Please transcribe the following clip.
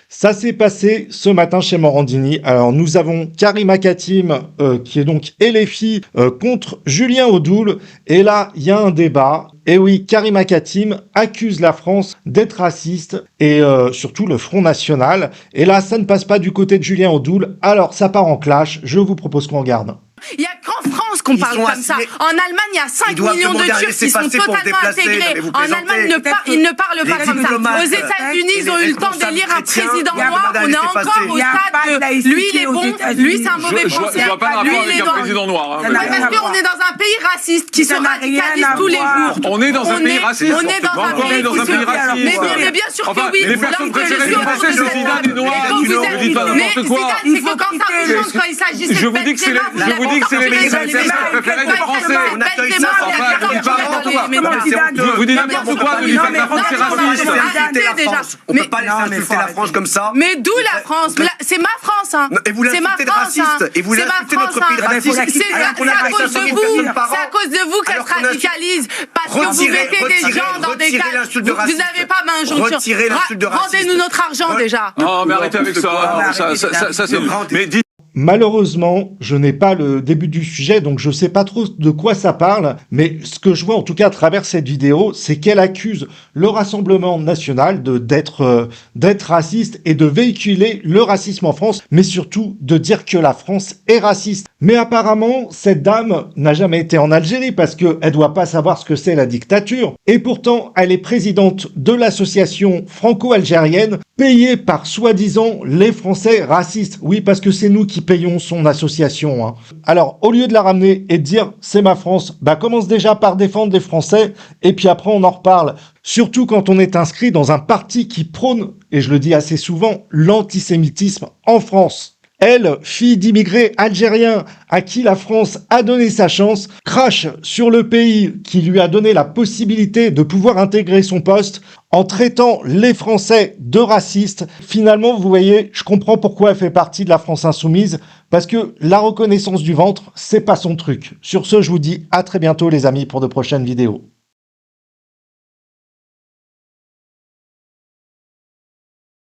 Ça s'est passé ce matin chez Morandini. Alors, nous avons Karima Katim, qui est donc LFI, contre Julien Audoul. Et là, il y a un débat. Et oui, Karima Katim accuse la France d'être raciste et surtout le Front National. Et là, ça ne passe pas du côté de Julien Audoul. Alors, ça part en clash. Je vous propose qu'on regarde. Il n'y a qu'en France qu'on parle comme ça. En Allemagne, il y a 5 millions de Turcs qui sont totalement intégrés. En Allemagne, ils ne parlent pas comme ça. Aux États-Unis, ils ont eu le temps d'élire un président noir. On est encore au stade de lui, il est bon, lui, c'est un mauvais français. Je vois pas de rapport avec un président noir. Parce qu'on est dans un pays raciste qui se radicalise tous les jours. On est dans un pays raciste. On est dans un pays raciste. Mais bien sûr que oui. Les personnes préférées des Français, c'est Zidane et Noir. Ne dites pas n'importe quoi. Mais c'est que quand ça rejoint, quand il s'agit de je vous dis que c'est les médias préférés des Français. On accueille ça. Vous dites n'importe quoi, ne dites pas que la France est raciste. On peut pas laisser insulter la France comme ça. Mais d'où la France? C'est ma France, hein. Et vous l'insultez de raciste. Et vous l'insultez notre pays de raciste. C'est à cause de vous. C'est à cause de vous qu'elle se radicalise. Parce que vous mettez des gens dans des cas. Vous n'avez pas d'injonction. Retirez l'insulte de raciste. Rendez-nous notre argent déjà. Non, mais arrêtez avec ça. Ça c'est. Mais dites. Malheureusement, je n'ai pas le début du sujet, donc je ne sais pas trop de quoi ça parle, mais ce que je vois en tout cas à travers cette vidéo, c'est qu'elle accuse le Rassemblement national d'être raciste et de véhiculer le racisme en France, mais surtout de dire que la France est raciste. Mais apparemment, cette dame n'a jamais été en Algérie parce qu'elle ne doit pas savoir ce que c'est la dictature. Et pourtant, elle est présidente de l'association franco-algérienne payée par soi-disant les Français racistes. Oui, parce que c'est nous qui payons son association. Hein. Alors, au lieu de la ramener et de dire « c'est ma France », bah commence déjà par défendre les Français et puis après on en reparle. Surtout quand on est inscrit dans un parti qui prône, et je le dis assez souvent, l'antisémitisme en France. Elle, fille d'immigrés algériens à qui la France a donné sa chance, crache sur le pays qui lui a donné la possibilité de pouvoir intégrer son poste en traitant les Français de racistes. Finalement, vous voyez, je comprends pourquoi elle fait partie de la France insoumise, parce que la reconnaissance du ventre, c'est pas son truc. Sur ce, je vous dis à très bientôt les amis pour de prochaines vidéos.